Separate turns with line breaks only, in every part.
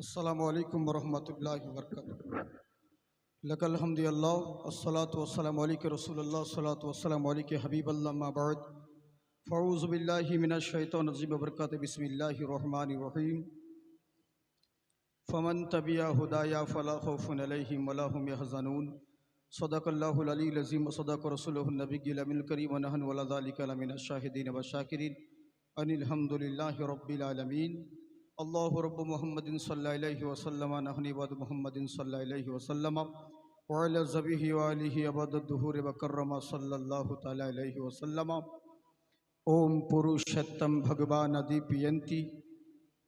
अस्सलामु अलैकुम वरहमतुल्लाहि वबरकातुहू। लकल हम्दु अल्लाह अस्सलातु वस्सलामु अलैका रसूलुल्लाह अस्सलातु वस्सलामु अलैका हबीबल्लाह मा बाद फ़अऊज़ु बिल्लाहि मिनश शैतानिर रजीम बरकातुहू बिस्मिल्लाहिर रहमानिर रहीम फ़मन तबिअ हुदाया फ़ला खौफ़ुन अलैहिम वला हुम यहज़नून सदक़ल्लाहुल अलीयुल अज़ीम व सदक़ रसूलुहुन नबिय्युल अमीनुल करीम व नहनु अला ज़ालिका लमिनश शाहिदीन व शाकिरीन अनिल हम्दुलिल्लाहि रब्बिल आलमीन। अल्लाहु रब्बु मुहम्मदिन सल्लल्लाहु अलैहि वसल्लम नहनु इबादु मुहम्मदिन सल्लल्लाहु अलैहि वसल्लम व अला ज़बीहि व आलिहि अबदद दुहूर व कर्रमा सल्लल्लाहु तआला अलैहि वसल्लम। ओम पुरुषोत्तम भगवान दीपयन्ति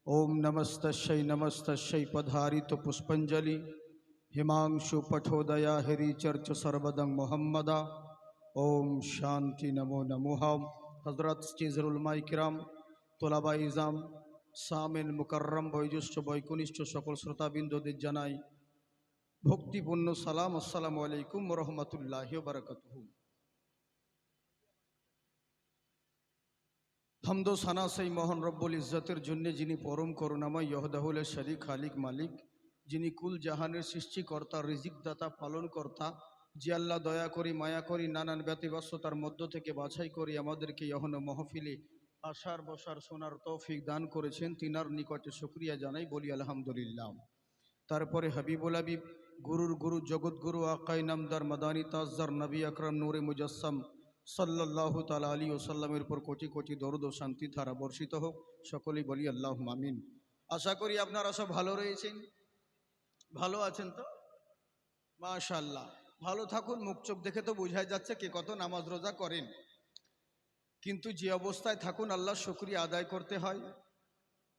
ओम नमस्तस्यै पधारित पुष्पंजलि हिमांशु पठोदया हरिचर्च सर्वदं मोहम्मदा। ओम शांति नमो नमः। हजरत स्टेजरुल उलमा किराम তোলাবা ইজাম সামিন মুকাররম বয়োজ্যেষ্ঠ বৈকনিষ্ঠ সকল শ্রোতাবৃন্দদের জানাই ভক্তিপূর্ণ সালাম। আসসালামু আলাইকুম ওয়া রাহমাতুল্লাহি ওয়া বারাকাতুহু। হামদ ও সানা সেই মহান রব্বুল ইজ্জতের জন্য যিনি পরম করুণাময় ইহদাহুল শরীক খালিক মালিক, যিনি কুল জাহানের সৃষ্টিকর্তা রিজিকদাতা পালনকর্তা, যে আল্লাহ দয়া করি মায়া করি নানান ব্যতিব্যস্ততার মধ্য থেকে বাছাই করি আমাদেরকে ইহন মাহফিলে আসার বসার শোনার তৌফিক দান করেছেন, তিনার নিকটে শুকরিয়া জানাই, বলি আলহামদুলিল্লাহ। তারপরে হাবিবুল হাবিব গুরুর গুরু জগৎগুরু আকাই নামদার মাদানী তাজদার নবী আকরাম নূরে মুজাসসাম সাল্লাল্লাহু তাআলা আলাইহি ওয়াসাল্লামের উপর কোটি কোটি দরুদ ও শান্তি ধারা বর্ষিত হোক। সকলেই বলি আল্লাহুম্মা আমিন। আশা করি আপনারা সব ভালো রয়েছেন, ভালো আছেন তো? মাশাআল্লাহ, ভালো থাকুন। মুখ চোখ দেখে তো বোঝাই যাচ্ছে কে কত নামাজ রোজা করেন, কিন্তু যে অবস্থায় থাকুন আল্লাহর শুকরিয়া আদায় করতে হয়।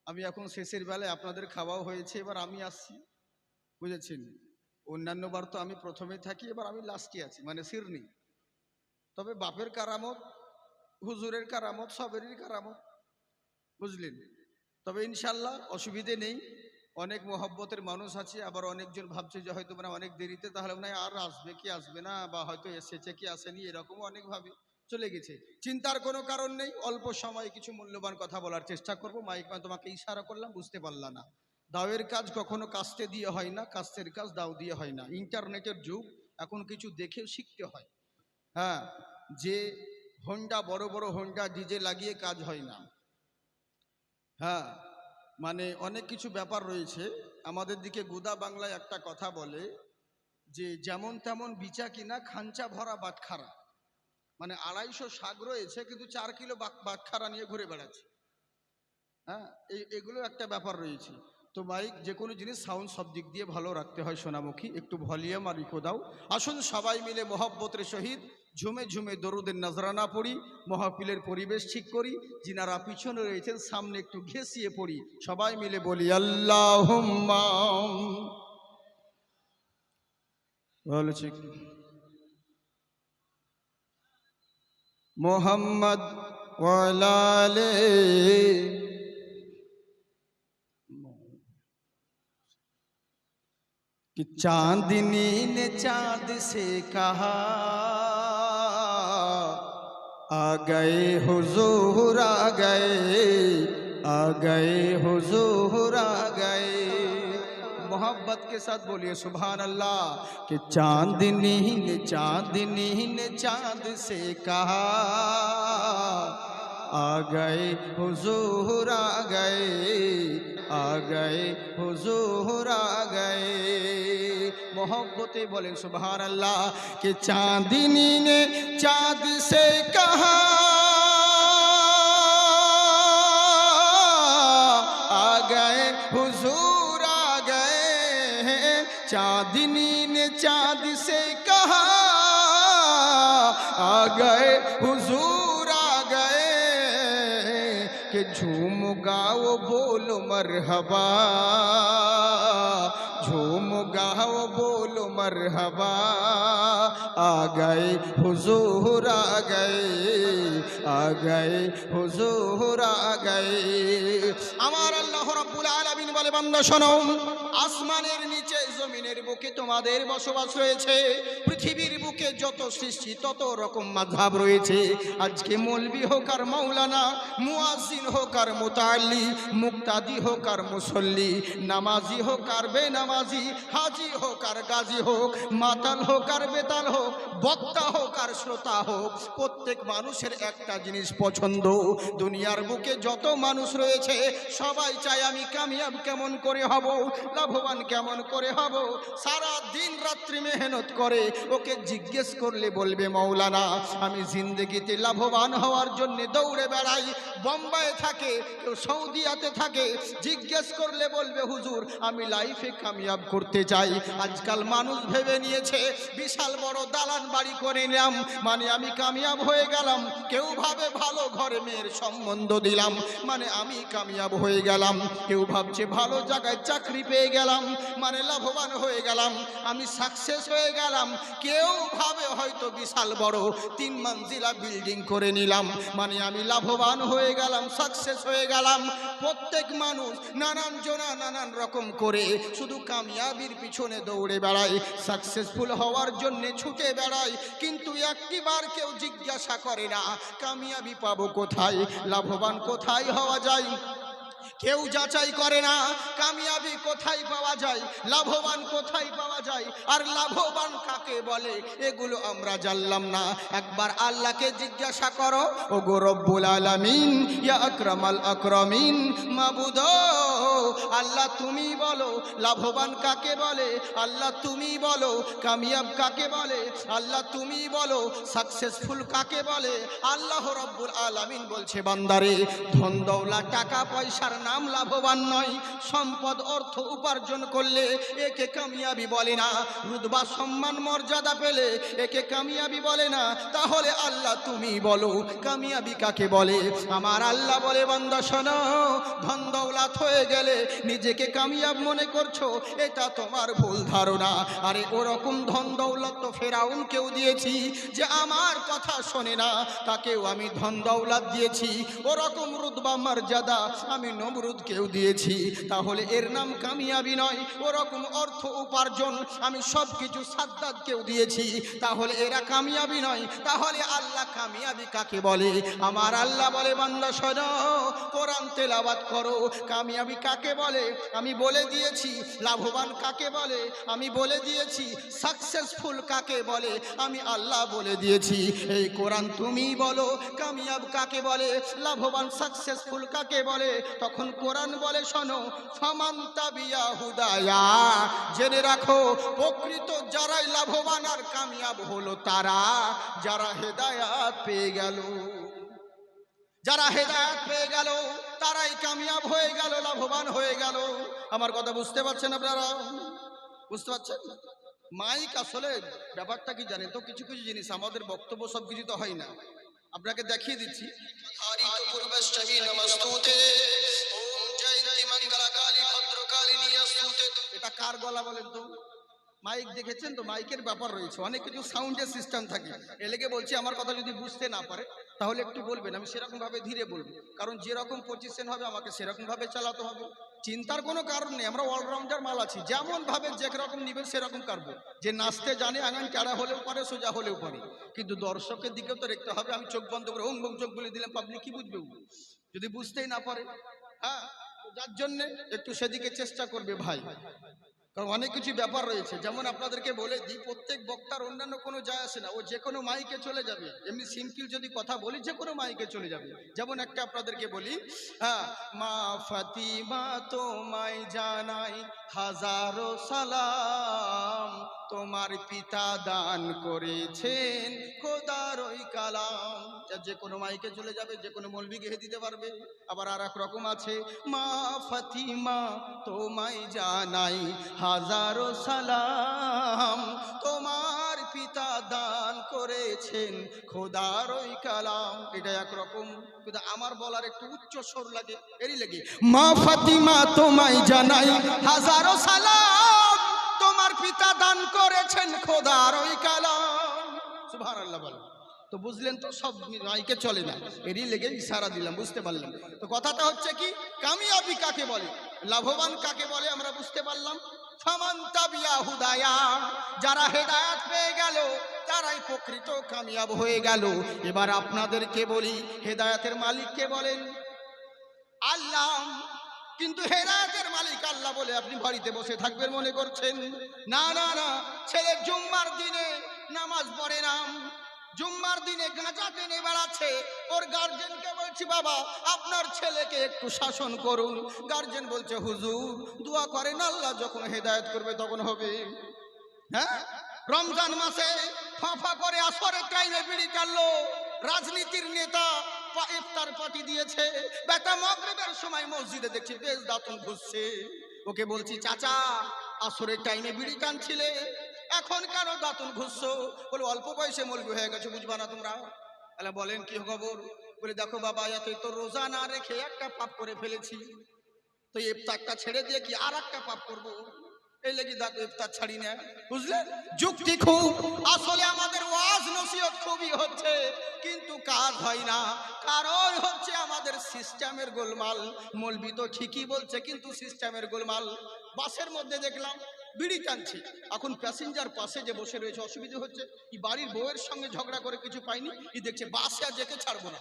আমি এখন শেষের বেলায় আপনাদের খাওয়াও হয়েছে, এবার আমি আসছি, বুঝেছেন? অন্যান্য বার তো আমি প্রথমেই থাকি, এবার আমি লাস্টে আছি, মানে সিরনি। তবে বাপের কারামত, হুজুরের কারামত, সবেরই কারামত, বুঝলেন? তবে ইনশাল্লাহ অসুবিধে নেই। অনেক মহব্বতের মানুষ আছে, আবার অনেকজন ভাবছে যে হয়তো মানে অনেক দেরিতে, তাহলে মনে হয় আর আসবে কি আসবে না, বা হয়তো এসেছে কি আসেনি, এরকমও অনেক ভাবে চলে গেছে। চিন্তার কোনো কারণ নেই, অল্প সময়ে কিছু মূল্যবান কথা বলার চেষ্টা করব। মাইক মানে তোমাকে ইশারা করলাম, বুঝতে পারলা না। দাওয়ের কাজ কখনো কাস্তে দিয়ে হয় না, কাস্তের কাজ দাও দিয়ে হয় না। ইন্টারনেটের যুগ, এখন কিছু দেখেও শিখতে হয়। হ্যাঁ, যে হোন্ডা বড় বড় হোন্ডা ডিজে লাগিয়ে কাজ হয় না। হ্যাঁ, মানে অনেক কিছু ব্যাপার রয়েছে। আমাদের দিকে গুদা বাংলায় একটা কথা বলে যে যেমন তেমন বিচা কিনা খাঞ্চা ভরা বাটখারা। মানে 250 শাক রয়েছে কিন্তু 4 কিলো বাটখারা নিয়ে ঘুরে বেড়াচ্ছে। হ্যাঁ, এগুলো একটা ব্যাপার রয়েছে। তো মাইক যে কোনো জিনিস সাউন্ড সব দিক দিয়ে ভালো রাখতে হয় সোনামুখী, একটু ভলিউম আর ইকো দাও। আসুন সবাই মিলে মহব্বতের সহিত ঝুমে ঝুমে দরুদের নজরানা পড়ি, মাহফিলের পরিবেশ ঠিক করি। যিনারা পিছনে রয়েছেন সামনে একটু ঘেঁষিয়ে পড়ি, সবাই মিলে বলি আল্লাহুম্মা। বলছি মোহাম্মদ ওয়া আলা আলিহি। कि चांदनी ने चांद से कहा आ गए हुजूर आ गए हुजूर आ गए। मोहब्बत के साथ बोलिए सुभान अल्लाह। कि चांदनी ने चांद से कहा आ गए हुजूर आ गए हुजूर आ गए। मोहब्बते बोले सुभान अल्लाह। कि चांदनी ने चांद से कहा आ गए हुजूर आ गए। चांदनी ने चांद से कहा आ गए हुजूर आ गए। कि झूम गाओ बोलो मरहबा झूम गाओ बोलो मरहबा आ गए हुजूर आ गए हुजूर आ गए। আমার আল্লাহ রাব্বুল আলামিন বলে বান্দা শোনো, আসমানের নিচে জমিনের বুকে তোমাদের বসবাস রয়েছে। পৃথিবীর বুকে যত সৃষ্টি তত রকম মাযহাব রয়েছে। আজকে মৌলবি হোক আর মাওলানা, মুয়াজ্জিন হোক আর মুতাআল্লি, মুক্তাদি হোক আর মুসল্লি, নামাজি হোক আর বেনামাজি, হাজি হোক আর গাজী হোক, মাতাল হোক আর বেতাল হোক, বক্তা হোক আর শ্রোতা হোক, প্রত্যেক মানুষের একটা জিনিস পছন্দ। দুনিয়ার বুকে যত মানুষ রয়েছে সবাই চায় আমি কামিয়াব কেমন করে হব, লাভবান কেমন করে হব। সারা দিন রাত্রি মেহনত করে, ওকে জিজ্ঞেস করলে বলবে মাওলানা আমি জিন্দেগিতে লাভবান হওয়ার জন্য দৌড়ে বেড়াই। বোম্বাইয়ে থাকে, কেউ সৌদিয়াতে থাকে, জিজ্ঞেস করলে বলবে হুজুর আমি লাইফে কামিয়াব করতে চাই। আজকাল মানুষ ভেবে নিয়েছে বিশাল বড় দালান বাড়ি করে নিলাম মানে আমি কামিয়াব হয়ে গেলাম। কেউ ভাবে ভালো ঘরে মেয়ের সম্বন্ধ দিলাম মানে আমি কামিয়াব হয়ে গেলাম। কেউ ভাবছে ভালো জায়গায় চাকরি পেয়ে গেলাম মানে লাভবান হয়ে গেলাম, আমি সাকসেস হয়ে গেলাম। কেউ ভাবে হয়তো বিশাল বড় 3 মঞ্জিলা বিল্ডিং করে নিলাম মানে আমি লাভবান হয়ে গেলাম, সাকসেস হয়ে গেলাম। প্রত্যেক মানুষ নানান জনা নানান রকম করে শুধু কামিয়াবির পিছনে দৌড়ে বেড়ায়, সাকসেসফুল হওয়ার জন্য ছুটে বেড়ায়, কিন্তু একটিবার কেউ জিজ্ঞাসা করে না কামিয়াবি পাবো কোথায়, লাভবান কোথায় হওয়া যায়। কেউ যাচাই করে না কামিয়াবি কোথায় পাওয়া যায়, লাভবান কোথায় পাওয়া যায়, আর লাভবান কাকে বলে এগুলো আমরা জানলাম না। একবার আল্লাহকে জিজ্ঞাসা করো, ও গো রব্বুল আলামিন ইয়া আকরামাল আকরামিন, মাবুদ আল্লাহ তুমি বলো লাভবান কাকে বলে, আল্লাহ তুমি বলো কামিয়াব কাকে বলে, আল্লাহ তুমি বলো সাকসেসফুল কাকে বলে। আল্লাহ রব্বুল আলামিন বলছে বান্দারে ধন দৌলত টাকা পয়সার নাম লাভবান নয়। সম্পদ অর্থ উপার্জন করলে একে কামিয়াবি বলে না, রুতবা সম্মান মর্যাদা পেলে একে কামিয়াবি বলে না। তাহলে আল্লাহ তুমি বলো কামিয়াবি কাকে বলে। আমার আল্লাহ বলে বান্দা শোনো, ধন দৌলত হয়ে গেলে নিজেকে কামিয়াব মনে করছো, এটা তোমার ভুল ধারণা। আরে ওরকম ধন দৌলত তো ফেরাউনকেও দিয়েছি, যে আমার কথা শোনে না তাকেও আমি ধন দৌলত দিয়েছি। ওরকম রুতবা মর্যাদা আমি নমরুদকেও দিয়েছি। তাহলে এর নাম কামিয়াবি নয়। ওরকম অর্থ উপার্জন আমি সব কিছু সাদ্দাতকেও দিয়েছি, তাহলে এরা কামিয়াবি নয়। তাহলে আল্লাহ কামিয়াবি কাকে বলে? আমার আল্লাহ বলে বান্দা শোনো, কোরআন তেলাওয়াত করো, কামিয়াবি কাকে বলে আমি বলে দিয়েছি, লাভবান কাকে বলে আমি বলে দিয়েছি, সাকসেসফুল কাকে বলে আমি আল্লাহ বলে দিয়েছি। এই কোরআন তুমি বলো কামিয়াব কাকে বলে, লাভবান সাকসেসফুল কাকে বলে। তখন কোরআন বলে শোনো, ফামান তাবিয়া হুদায়া, জেনে রাখো প্রকৃত যারাই লাভবান আর কামিয়াব হলো তারা যারা হেদায়াত পেয়ে গেল। যারা হেদায়াত পেয়ে গেল তারাই কামিয়াব হয়ে গেল, লাভবান হয়ে গেল। আমার কথা বুঝতে পারছেন আপনারা? বুঝতে পারছেন? মাইক আসলে ব্যাপারটা কি জানেন তো, কিছু কিছু জিনিস আমাদের বক্তব্য সব কিছু তো হয় না। আপনাকে দেখিয়ে দিচ্ছি। এটা কার গলা বলেন তো? মাইক দেখেছেন তো, মাইকের ব্যাপার রয়েছে, অনেক কিছু সাউন্ডের সিস্টেম থাকে। এলেগে বলছি আমার কথা যদি বুঝতে না পারে তাহলে একটু বলবেন, আমি সেরকম ভাবে ধীরে বলবো, কারণ যেরকম পজিশন হবে আমাকে সেরকম ভাবে চালাতে হবে। চিন্তার কোনো কারণ নেই, আমরা অলরাউন্ডার মাল আছি, যেমন ভাবে যেরকম নিবেন সেরকম কাটবো। যে নাচতে জানে আঙান চাড়া হলেও পারে, সোজা হলেও পারে, কিন্তু দর্শকের দিকেও তো দেখতে হবে। আমি চোখ বন্ধ করে ওম চোখ বলে দিলাম, পাবলিক কি বুঝবে যদি বুঝতেই না পারে? হ্যাঁ, যার জন্য একটু সেদিকে চেষ্টা করবে ভাই, কারণ অনেক কিছু ব্যাপার রয়েছে। যেমন আপনাদেরকে বলে দিই, প্রত্যেক বক্তার অন্যান্য কোনো যায় আসে না, ও যে কোনো মাইকে চলে যাবে। এমনি সিম্পল যদি কথা বলি যে কোনো মাইকে চলে যাবে। যেমন একটা আপনাদেরকে বলি, হ্যাঁ, মা ফাতিমা তোমায় জানাই হাজারো সালাম, তোমার পিতা দান করেছেন খোদার ওই কালাম। যে কোনো মাইকে চলে যাবে, যে কোনো মৌলবি গেয়ে দিতে পারবে। আবার আর এক রকম আছে, মা ফাতিমা তোমায় জানাই হাজারো সালাম, তোমার পিতা দান করেছেন খোদার ওই কালাম। এটা একরকম, কিন্তু আমার বলার একটু উচ্চ স্বর লাগে, এরই লাগে মা ফাতিমা তোমায় জানাই হাজারো সালাম, আমার পিতা দান করেছেন খোদার ওই কালাম। সুবহানাল্লাহ বলেন। তো বুঝলেন তো, সব মাইকে চলে না, এরই লেগে ইশারা দিলাম, বুঝতে পারলাম। তো কথাটা হচ্ছে কি, কামিয়াবি কাকে বলে, লাভবান কাকে বলে আমরা বুঝতে পারলাম। ফামান তাবিয়া হুদায়া, যারা হেদায়েত পেয়ে গেল তারাই প্রকৃত কামিয়াব হয়ে গেল। এবার আপনাদেরকে বলি, হেদায়েতের মালিক কে বলেন? আল্লাহ। কিন্তু হেদায়েতের মালিক আল্লাহ বলে আপনি বাড়িতে বসে থাকবেন মনে করছেন? না না না, ছেলে জুম্মার দিনে নামাজ পড়ে না, জুম্মার দিনে গাঁজা টেনে বেড়াচ্ছে, ওর গার্জেনকে বলছি বাবা আপনার ছেলেকে একটু শাসন করুন। গার্জেন বলছে হুজুর দোয়া করেন আল্লাহ যখন হেদায়েত করবে তখন হবে। হ্যাঁ, রমজান মাসে ফাঁফা করে আসরের টাইমে বিড়ি টানলো, রাজনীতির নেতা ইফতার পার্টি দিয়েছে, বেটা মাগরিবের সময় মসজিদে দেখছি বেশ দাঁতন ঘুষছে। ওকে বলছি চাচা আসরের টাইমে বিড়ি টানছিলে, এখন কেন দাঁতন ঘুষছো? বলে অল্প বয়সে মৌলবি হয়ে গেছে, বুঝবা না তোমরা। তাহলে বলেন কি খবর? বলে দেখো বাবা এত তো রোজা না রেখে একটা পাপ করে ফেলেছি, তো ইফতারটা ছেড়ে দিয়ে কি আর একটা পাপ করবো, এই লেগে দাঁত ইফতার ছাড়ি না। বুঝলেন? যুক্তি খুব, আসলে আমাদের ওয়াজ নসিহত খুবই হচ্ছে কিন্তু কাজ হয় না, কারণ হচ্ছে আমাদের সিস্টেমের গোলমাল। মৌলবি তো ঠিকই বলছে কিন্তু সিস্টেমের গোলমাল। বাসের মধ্যে দেখলাম বিড়ি টানছে, এখন প্যাসেঞ্জার পাশে যে বসে রয়েছে অসুবিধা হচ্ছে, এই বাড়ির বউয়ের সঙ্গে ঝগড়া করে কিছু পাইনি, এই দেখছে বাসে আর যেতে ছাড়বো না,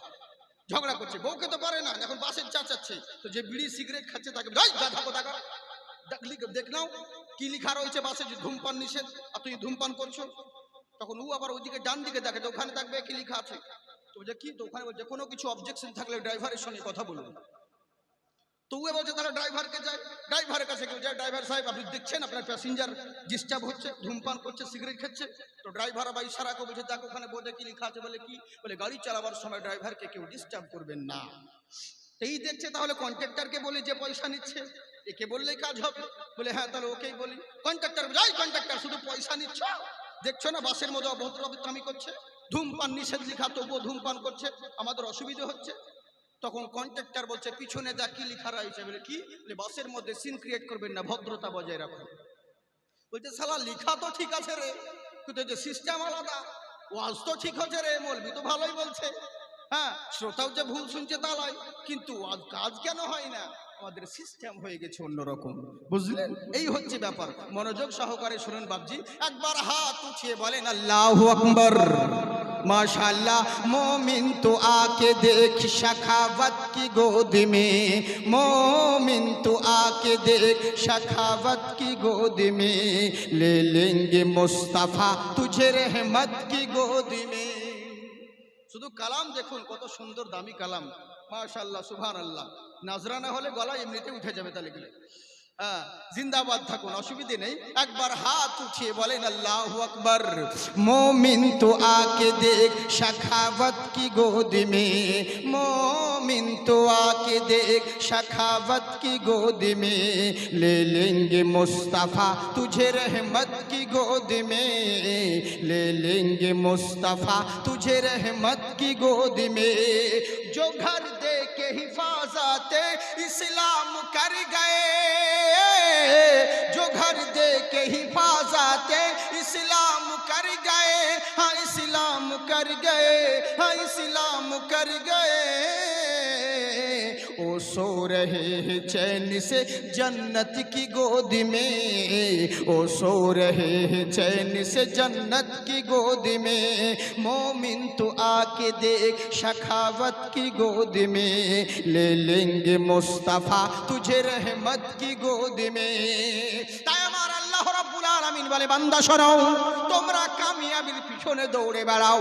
ঝগড়া করছে, বউকে তো পারে না, এখন বাসের চাচাচ্ছে, তো যে বিড়ি সিগারেট খাচ্ছে তাকে দেখলাম কি লিখা রয়েছে বাসে, যে ধূমপান নিষেধ, আর তুই ধূমপান করছো। তখন ও আবার ওইদিকে ডান দিকে দেখে, তো ওখানে দেখবে কি লিখা আছে, তো বলছে কি, তো ওখানে বলছে কোনো কিছু অবজেকশন থাকলে ড্রাইভারের সঙ্গে কথা বলুন। তো ও বলছে তাহলে ড্রাইভারকে যায়, ড্রাইভারের কাছে কেউ যায়, ড্রাইভার সাহেব আপনি দেখছেন আপনার প্যাসেঞ্জার ডিস্টার্ব হচ্ছে, ধূমপান করছে, সিগারেট খাচ্ছে। তো ড্রাইভার আবার ইশারা করে বলছে দেখো ওখানে বোর্ডে কি লেখা আছে। বলে কি? বলে গাড়ি চালাবার সময় ড্রাইভারকে কেউ ডিস্টার্ব করবেন না। এই দেখছে তাহলে কন্ট্রাক্টরকে বলি যে পয়সা নিচ্ছে, একে বললেই কাজ হবে। বলে হ্যাঁ তাহলে ওকেই বলি। কন্ট্রাক্টর যাই, কন্ট্রাক্টর শুধু পয়সা নিচ্ছ, দেখছো না বাসের মধ্যে অভদ্রামি করছে, ধূমপান নিষেধ লেখা তবুও ধূমপান করছে, আমাদের অসুবিধা হচ্ছে। তখন কন্ট্রাক্টর বলছে পিছনে যা কি লেখা রয়েছে। বলে কি? বলে বাসের মধ্যে সিন ক্রিয়েট করবেন না, ভদ্রতা বজায় রাখুন। বলছে শালা লেখা তো ঠিক আছে রে, কিন্তু যে সিস্টেম আলাদা, ওয়াজ তো ঠিক হচ্ছে রে, মৌলবি তো ভালোই বলছে, হ্যাঁ শ্রোতাও যে ভুল শুনছে তা নয়, কিন্তু কাজ কেন হয় না? আমাদের সিস্টেম হয়ে গেছে অন্যরকম। বুঝলেন? এই হচ্ছে ব্যাপার। মনোযোগ সহকারে শুনুন বাবজি, একবার হাত উঠিয়ে বলেন আল্লাহু আকবার। माशाल्लाह मोमिन तो आके देख शखावत की गोद में, मोमिन तो आके देख शखावत की गोद में, ले लेंगे मुस्तफा तुझे रहमत की गोद में। শুধু কালাম দেখুন কত সুন্দর দামি কালাম, মাশাআল্লাহ সুবহানাল্লাহ। নাজরানা হলে গলা এমনিতে উঠে যাবে, তাহলে গেলে হ্যাঁ জিন্দাবাদ থাকুন, অসুবিধে নেই। একবার হাত উঠিয়ে বলেন আল্লাহু আকবার। मोमिन तो आके देख शखावत की गोद में, मोमिन तो आके देख शखावत की गोद में, ले लेंगे मुस्तफा तुझे रहमत की गोद में, ले लेंगे मुस्तफा तुझे रहमत की गोद में। जो घर दे के हिफाजत इस्लाम कर गए, जो घर दे के हिफाजत इस्लाम कर गए, हाँ इस्लाम कर गए, हाँ इस्लाम कर गए, ओ सो रहे हैं चैन से जन्नत की गोद में, ओ सो रहे हैं चैन से जन्नत की गोद में, मोमिन तो आके देख शखावत की गोद में, ले लेंगे मुस्तफा तुझे रहमत की गोद में। তাই আমার আল্লাহ রাব্বুল আলামিন বলে বান্দা শোনো, তোমরা কামিয়াবির পিছনে দৌড়ে বেড়াও,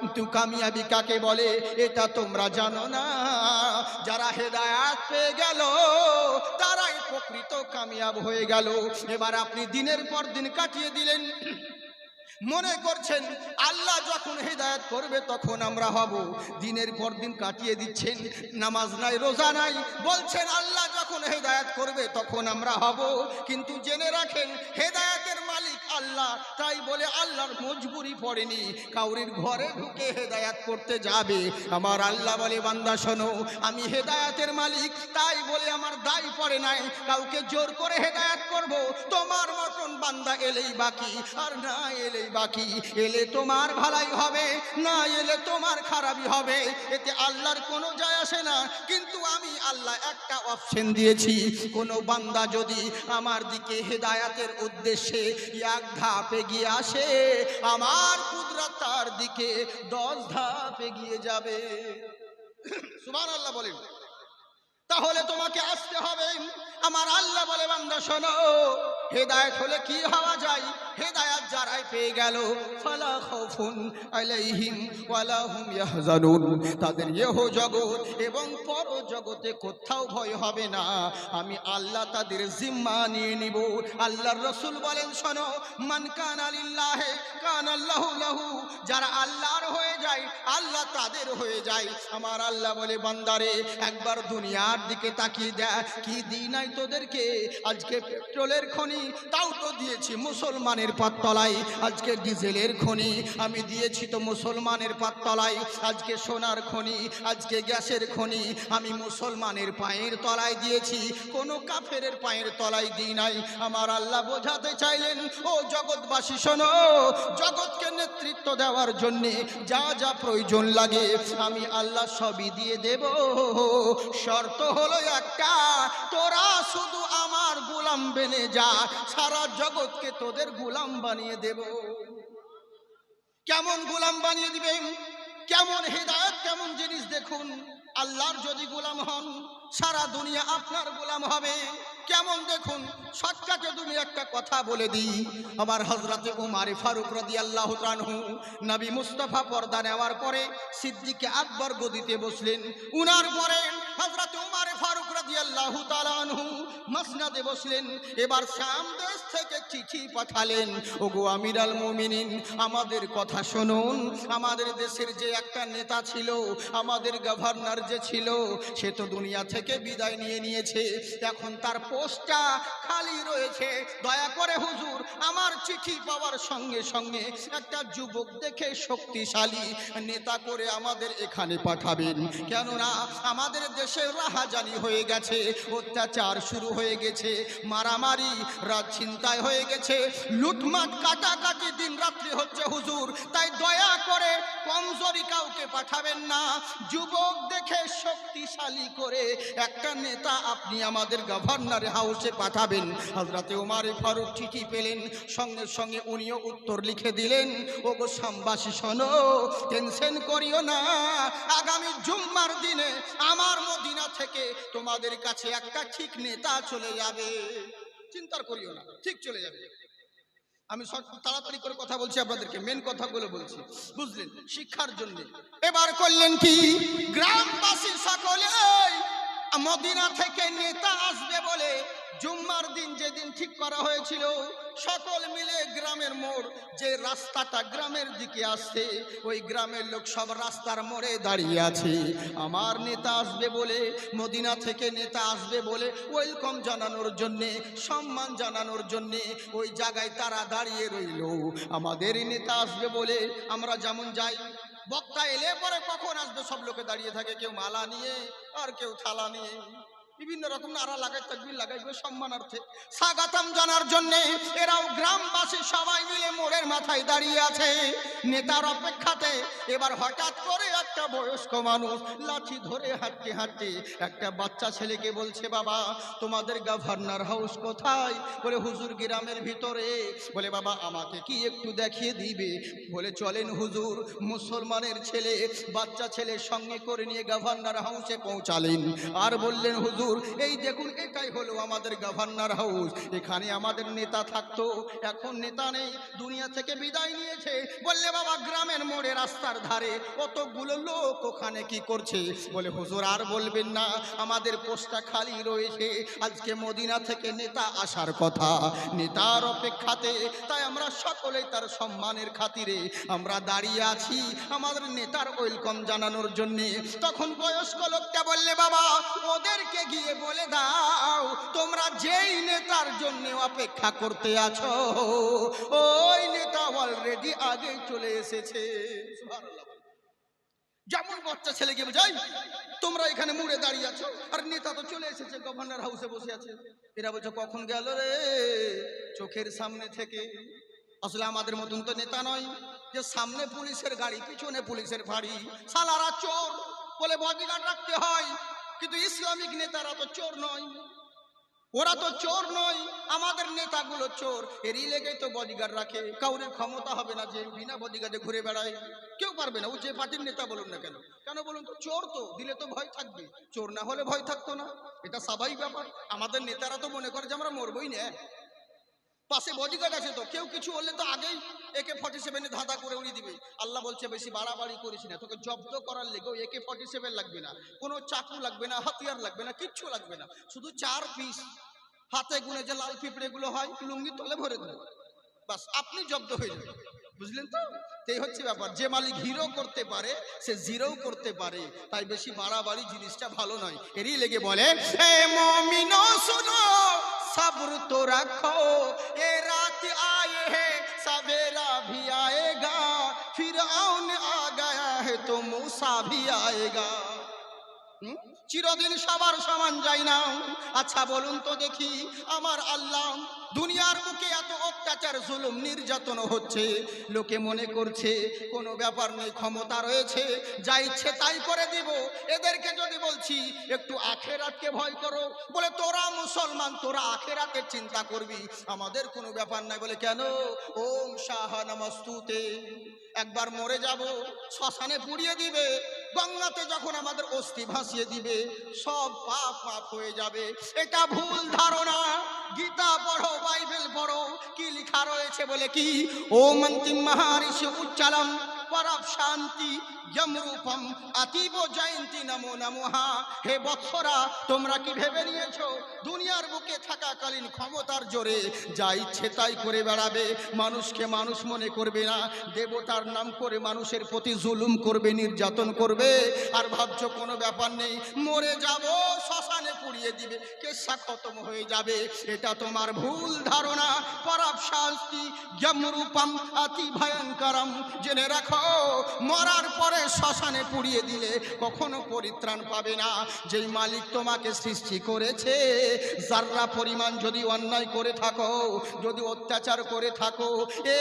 কিন্তু কামিয়াবি কাকে বলে এটা তোমরা জানো না। যারা হেদায়েত পেয়ে গেল তারাই প্রকৃত কামিয়াব হয়ে গেল। এবার আপনি দিনের পর দিন কাটিয়ে দিলেন, মনে করছেন আল্লাহ যখন হেদায়েত করবে তখন আমরা হব, দিনের পর দিন কাটিয়ে দিচ্ছেন, নামাজ নাই রোজা নাই, বলছেন আল্লাহ যখন হেদায়েত করবে তখন আমরা হব। কিন্তু জেনে রাখেন হেদায়েতের মালিক আল্লাহ, তাই বলে আল্লাহর মজবুরি পড়েনি কাউরির ঘরে ঢুকে হেদায়াত করতে যাবে। আমার আল্লাহ বলে বান্দা শোনো, আমি হেদায়াতের মালিক, তাই বলে আমার দায় পড়ে নাই কাউকে জোর করে হেদায়াত করব। তোমার মতন বান্দা এলেই বাকি, আর না এলেই বাকি। এলে তোমার ভালাই হবে, না এলে তোমার খারাপই হবে, এতে আল্লাহর কোনো যায় আসে না। কিন্তু আমি আল্লাহ একটা অপশন দিয়েছি, কোনো বান্দা যদি আমার দিকে হেদায়াতের উদ্দেশ্যে এক ধাপ এগিয়ে আসে, আমার কুদরত তার দিকে 10 ধাপ এগিয়ে যাবে। সুবহানাল্লাহ বলেন। তাহলে তোমাকে আসতে হবে। আমার আল্লাহ বলে বান্দা শোনো, হেদায়েত হলে কি হওয়া যায়? হেদায়েত যারাই পেয়ে গেল, ফালা খাউফুন আলাইহিম ওয়ালা হুম ইয়াহজানুন, তাদের ইহ জগৎ এবং পর জগতে কোথাও ভয় হবে না। আমি আল্লাহ তাদের জিম্মা নিয়ে নিব। আল্লাহর রাসূল বলেন শোনো, মান কানা লিল্লাহি কানা আল্লাহু লাহু, যারা আল্লাহর হয়ে যায় আল্লাহ তাদের হয়ে যায়। আমার আল্লাহ বলে বান্দারে একবার দুনিয়ার দিকে তাকিয়ে দেখ, কি দিই নাই তোদেরকে? আজকে পেট্রোলের খনি, তাও তো দিয়েছি মুসলমানের পাততলায়। আজকে ডিজেলের খনি আমি দিয়েছি তো মুসলমানের পাততলায়। আজকে সোনার খনি, আজকে গ্যাসের খনি আমি মুসলমানের পায়ের তলায় দিয়েছি, কোনো কাফেরের পায়ের তলায় দিই নাই। আমার আল্লাহ বোঝাতে চাইলেন, ও জগৎবাসী শোনো, জগৎকে নেতৃত্ব দেওয়ার জন্য যা যা প্রয়োজন লাগে আমি আল্লাহ সবই দিয়ে দেব। শর্ত হলো একটা, তোরা শুধু আমার গোলাম বেনে যা, সারা জগৎকে তোদের গোলাম বানিয়ে দেব। কেমন গোলাম বানিয়ে দিবেন? কেমন হেদায়েত, কেমন জিনিস দেখুন। আল্লাহর যদি গোলাম হন, সারা দুনিয়া আপনার গোলাম হবে। কেমন দেখুন, শর্টকাটে তুমি একটা কথা বলে দিই। আমার হযরতে উমর ফারুক রাদিয়াল্লাহু তাআলা আনহু, নবী মুস্তাফা পর্দা নেওয়ার পরে সিদ্দিক আকবর গদিতে বসলেন। উনার পরে হযরতে উমর ফারুক রাদিয়াল্লাহু তাআলা আনহু মাসনাদে বসলেন। এবার শাম দেশ থেকে চিঠি পাঠালেন, ওগো আমিরাল মুমিনিন, আমাদের কথা শুনুন। আমাদের দেশের যে একটা নেতা ছিল, আমাদের গভর্নর যে ছিল, সে তো দুনিয়া থেকে বিদায় নিয়ে নিয়েছে, এখন তার পোস্টটা খালি রয়েছে। দয়া করে হুজুর আমার চিঠি পাওয়ার সঙ্গে সঙ্গে একটা যুবক দেখে শক্তিশালী নেতা করে আমাদের এখানে পাঠাবেন। কেননা আমাদের দেশে রাহাজানি হয়ে গেছে, অত্যাচার শুরু হয়ে গেছে, মারামারি রাত ছিনতাই হয়ে গেছে, লুটমাট কাটাকাটি দিন রাত্রি হচ্ছে হুজুর। তাই দয়া করে কমজোরি কাউকে পাঠাবেন না, যুবক দেখে শক্তিশালী করে একটা নেতা আপনি আমাদের গভর্নর হাউসে পাঠাবেন। হযরতে উমর ফারুক চিঠি পেলেন, সঙ্গে সঙ্গে উনিও উত্তর লিখে দিলেন, ওগো শামবাসী শোনো, টেনশন করিও না, আগামী জুম্মার দিনে আমার মদিনা থেকে তোমাদের কাছে একটা ঠিক নেতা চলে যাবে, চিন্তা করিও না, ঠিক চলে যাবে। আমি তাড়াতাড়ি করে কথা বলছি, আপনাদেরকে মেন কথাগুলো বলছি, বুঝলেন, শিক্ষার জন্য। এবার করলেন কি, গ্রামবাসী সকলে মদিনা থেকে নেতা আসবে বলে জুম্মার দিন যেদিন ঠিক করা হয়েছিল, সকল মিলে গ্রামের মোড়, যে রাস্তাটা গ্রামের দিকে আসছে, ওই গ্রামের লোক সব রাস্তার মোড়ে দাঁড়িয়ে আছে। আমার নেতা আসবে বলে, মদিনা থেকে নেতা আসবে বলে ওয়েলকাম জানানোর জন্যে, সম্মান জানানোর জন্যে ওই জায়গায় তারা দাঁড়িয়ে রইল। আমাদের নেতা আসবে বলে আমরা যেমন যাই, বক্তা এলে পরে কখন আসবে সব লোকে দাঁড়িয়ে থাকে, কেউ মালা নিয়ে আর কেউ থালা নিয়ে, বিভিন্ন রকম নারা লাগাই, তাকবীর লাগাইবে সম্মানার্থে, স্বাগতম জানার জন্য। এরাও গ্রামবাসী সবাই মিলে মোড়ের মাথায় দাঁড়িয়ে আছে নেতার অপেক্ষাতে। এবার হঠাৎ করে একটা বয়স্ক মানুষ লাঠি ধরে হাঁটতে হাঁটতে একটা বাচ্চা ছেলেকে বলছে, বাবা তোমাদের গভর্নর হাউস কোথায়? বলে হুজুর গ্রামের ভিতরে। বলে বাবা আমাকে কি একটু দেখিয়ে দিবে? বলে চলেন হুজুর। মুসলমানের ছেলে, বাচ্চা ছেলে সঙ্গে করে নিয়ে গভর্নর হাউসে পৌঁছালেন, আর বললেন হুজুর এই দেখুন এটাই হলো আমাদের গভর্নর হাউস, এখানে আমাদের নেতা থাকতো, এখন নেতা নেই, দুনিয়া থেকে বিদায় নিয়েছে। বললে বাবা গ্রামের মোড়ে রাস্তার ধারে অতগুলো লোক ওখানে কি করছে? বলে হুজুর আর বলবেন না, আমাদের পোস্টটা খালি রয়েছে, আজকে মদিনা থেকে নেতা আসার কথা, নেতার অপেক্ষাতে, তাই আমরা সকলেই তার সম্মানের খাতিরে আমরা দাঁড়িয়ে আছি আমাদের নেতার ওয়েলকাম জানানোর জন্যে। তখন বয়স্ক লোকটা বললে বাবা ওদেরকে গিয়ে দিয়ে বলে দাও তোমরা যেই নেতার জন্য অপেক্ষা করতে আছো ওই নেতা অলরেডি আগে চলে এসেছে। সুবহানাল্লাহ। যেমন বাচ্চা ছেলেকে বোঝাই তোমরা এখানে মুড়ে দাঁড়িয়ে আছো আর নেতা তো চলে এসেছে, গভর্নর হাউসে বসে আছে। এরা বলছে কখন গেল রে, চোখের সামনে থেকে। আসলে আমাদের মতন তো নেতা নয় যে সামনে পুলিশের গাড়ি পিছনে পুলিশের ফাঁড়ি, সালারা চোর বলে বডিগার্ড রাখতে হয়। কিন্তু ইসলামিক নেতারা তো চোর নয়, ওরা তো চোর নয়, আমাদের নেতাগুলো চোর। এরই লেগে তো বডিগার্ড রাখে। কাউরের ক্ষমতা হবে না যে বিনা বডিগার্ডে ঘুরে বেড়ায়, কেউ পারবে না। ও যে পার্টির নেতা বলুন না কেন, কেন বলুন তো, চোর তো, দিলে তো ভয় থাকবে। চোর না হলে ভয় থাকতো না, এটা স্বাভাবিক ব্যাপার। আমাদের নেতারা তো মনে করে যে আমরা মরবই না, পাশে বডিগার্ড আছে তো কেউ কিছু হলে তো আগেই AK-47 ধাঁধা করে উড়িয়ে দিবে। আল্লাহ বলছে বেশি বাড়াবাড়ি করিস না, তোকে জব্দ করার লেগেও AK-47 লাগবে না, কোনো চাকু লাগবে না, হাতিয়ার লাগবে না, কিচ্ছু লাগবে না, শুধু 4 পিস হাতে গুনে যে লাল পিঁপড়ে গুলো হয় লুঙ্গি তলে ভরে দেবে, বাস আপনি জব্দ হয়ে যাবেন। বুঝলেন তো? এই হচ্ছে ব্যাপার। যে মালিক হিরো করতে পারে সে জিরো করতে পারে, তাই বেশি বাড়াবাড়ি জিনিসটা ভালো নয়। এরই লেগে বলে এ মুমিনো শুনো सब्र तो रखो ये रात आए है सवेरा भी आएगा, फिरौन आ गया है तो मूसा भी आएगा। চিরদিন সবার সমান যায় না। আচ্ছা বলুন তো দেখি, আমার আল্লাহ দুনিয়ার বুকে এত অত্যাচার জুলুম নির্যাতন হচ্ছে, লোকে মনে করছে কোনো ব্যাপার নেই, ক্ষমতা রয়েছে, যা ইচ্ছে তাই করে দিব। এদেরকে যদি বলছি একটু আখেরাতকে ভয় করো, বলে তোরা মুসলমান তোরা আখেরাতের চিন্তা করবি, আমাদের কোনো ব্যাপার নাই। বলে কেন? ওম শাহ নমস্তুতে, একবার মরে যাব শ্মশানে পুড়িয়ে দিবে, গঙ্গাতে যখন আমাদের অস্থি ভাসিয়ে দিবে সব পাপ মাফ হয়ে যাবে। এটা ভুল ধারণা। গীতা পড়ো, বাইবেল পড়ো, কি লেখা রয়েছে বলে কি, ওম অন্তিম মহারিষি উচ্চালম পরব শান্তি যমরূপম আতিব জয়ন্তী নমো নমঃ। হে বৎসরা, তোমরা কি ভেবে নিয়েছো দুনিয়ার বুকে থাকাকালীন ক্ষমতার জোরে যা ইচ্ছে তাই করে বেড়াবে, মানুষকে মানুষ মনে করবে না, দেবতার নাম করে মানুষের প্রতি জুলুম করবে, নির্যাতন করবে, আর ভাবছো কোনো ব্যাপার নেই, মরে যাব শ্মশানে পুড়িয়ে দিবে, কেসা খতম হয়ে যাবে। এটা তোমার ভুল ধারণা। পরব শান্তি যমরূপম অতি ভয়ঙ্করম, জেনে রাখো মরার পরে শ্মশানে পুড়িয়ে দিলে কখনো পরিত্রাণ পাবে না। যেই মালিক তোমাকে সৃষ্টি করেছে, যারা পরিমাণ যদি অন্যায় করে থাকো, যদি অত্যাচার করে থাকো,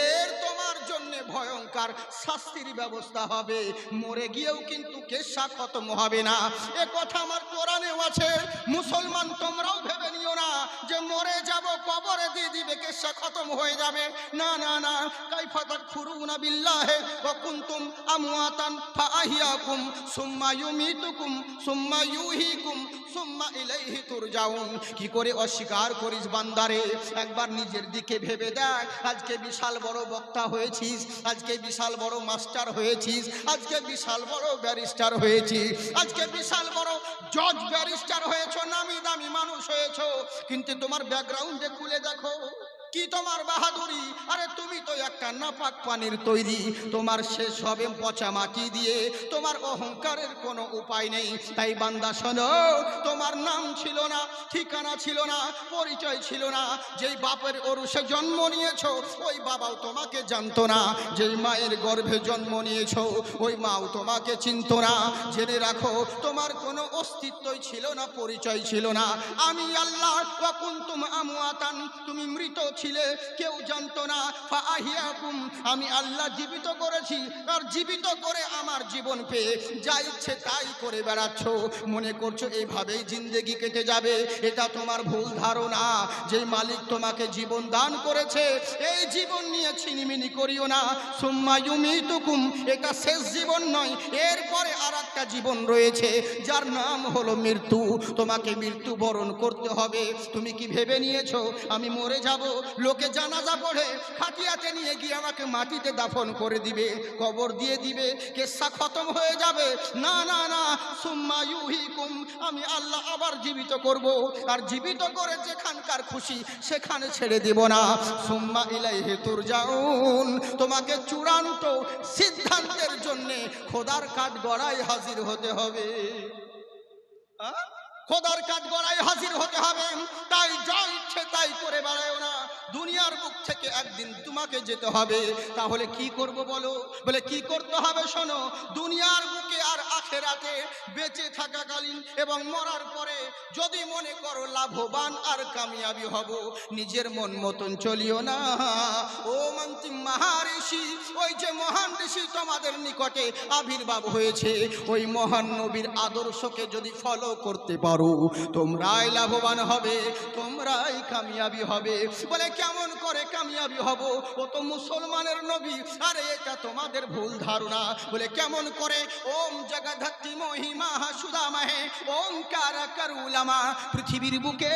এর তোমার জন্য ভয়ঙ্কর শাস্তির ব্যবস্থা হবে। মরে গিয়েও কিন্তু কেসা খতম হবে না। এ কথা আমার কোরআনেও আছে। মুসলমান তোমরাও ভেবে নিও না যে মরে যাব কবরে দিয়ে দিবে কেসা খতম হয়ে যাবে। না না না, কাইফা তাকফুরুনা বিল্লাহি ওয়া কুনতুম আমওয়াতান ফাআহইয়াকুম সুম্মা ইউমিতুকুম সুম্মা ইউহীকুম সুম্মা ইলাইহি তুরজাউন। কি করে অস্বীকার করিস বান্দারে, একবার নিজের দিকে ভেবে দেখ। আজকে বিশাল বড় বক্তা হয়েছিস, আজকে বিশাল বড় মাস্টার হয়েছিস, আজকে বিশাল বড় ব্যারিস্টার হয়েছিস, আজকে বিশাল বড় জজ ব্যারিস্টার হয়েছো, নামি দামি মানুষ হয়েছো, কিন্তু তোমার ব্যাকগ্রাউন্ডে খুলে দেখো কি তোমার বাহাদুরি। আরে তুমি তো একটা নাপাক পানির তৈরি, তোমার শেষ হবে পচা মাটি দিয়ে, তোমার অহংকারের কোনো উপায় নেই। তাই বান্দা শোনো, তোমার নাম ছিল না, ঠিকানা ছিল না, পরিচয় ছিল না। যেই বাপের ওরসে জন্ম নিয়েছো ওই বাবাও তোমাকে জানতো না, যেই মায়ের গর্ভে জন্ম নিয়েছো ওই মাও তোমাকে চিনতো না। জেনে রাখো তোমার কোনো অস্তিত্বই ছিল না, পরিচয় ছিল না। আমি আল্লাহ ওয়া কুনতুম আমওয়াতান, তুমি মৃত ছিলে, কেউ জানতো না। ফাআহইয়াকুম, আমি আল্লাহ জীবিত করেছি, আর জীবিত করে আমার জীবন পেয়ে যা ইচ্ছে তাই করে বেড়াচ্ছ, মনে করছো এইভাবেই জিন্দেগি কেটে যাবে। এটা তোমার ভুল ধারণা। যেই মালিক তোমাকে জীবন দান করেছে এই জীবন নিয়ে ছিনিমিনি করিও না। সুম্মা ইউমিতুকুম, এটা শেষ জীবন নয়, এরপরে আর একটা জীবন রয়েছে যার নাম হলো মৃত্যু। তোমাকে মৃত্যু বরণ করতে হবে। তুমি কি ভেবে নিয়েছো আমি মরে যাব, লোকে জানাজা পড়ে খাটিয়াতে নিয়ে গিয়ে আমাকে মাটিতে দাফন করে দিবে, কবর দিয়ে দিবে, কেসা খতম হয়ে যাবে? না না না, সুম্মা ইউহীকুম, আমি আল্লাহ আবার জীবিত করব, আর জীবিত করে যেখানকার খুশি সেখানে ছেড়ে দেব না। সুম্মা ইলাইহি তুরজাউন, তোমাকে চূড়ান্ত সিদ্ধান্তের জন্য খোদার কাঠগড়ায় হাজির হতে হবে। খোদার কাঠ গড়ায় হাজির হতে হবে। তাই যা ইচ্ছে তাই করে বেড়ায় না, দুনিয়ার বুক থেকে একদিন তোমাকে যেতে হবে। তাহলে কি করব বলো? বলে কি করতে হবে শোনো, দুনিয়ার বুকে আর আখেরাতে বেঁচে থাকাকালীন এবং মরার পরে যদি মনে করো লাভবান আর কামিয়াবি হব, নিজের মন মতন চলিও না। ও মন্ত্রী মহারিষি, ওই যে মহান ঋষি তোমাদের নিকটে আবির্ভাব হয়েছে, ওই মহান নবীর আদর্শকে যদি ফলো করতে পারো তোমরাই লাভবান হবে, তোমরাই কামিয়াবি হবে। বলে কেমন করে কামিয়াবি হব? ও তো মুসলমানের নবী। আরে এটা তোমাদের ভুল ধারণা। বলে কেমন করে? ওম জগদ্ধাত্রী মহিমা সুদামাহে ওমকার কারুলামা। পৃথিবীর বুকে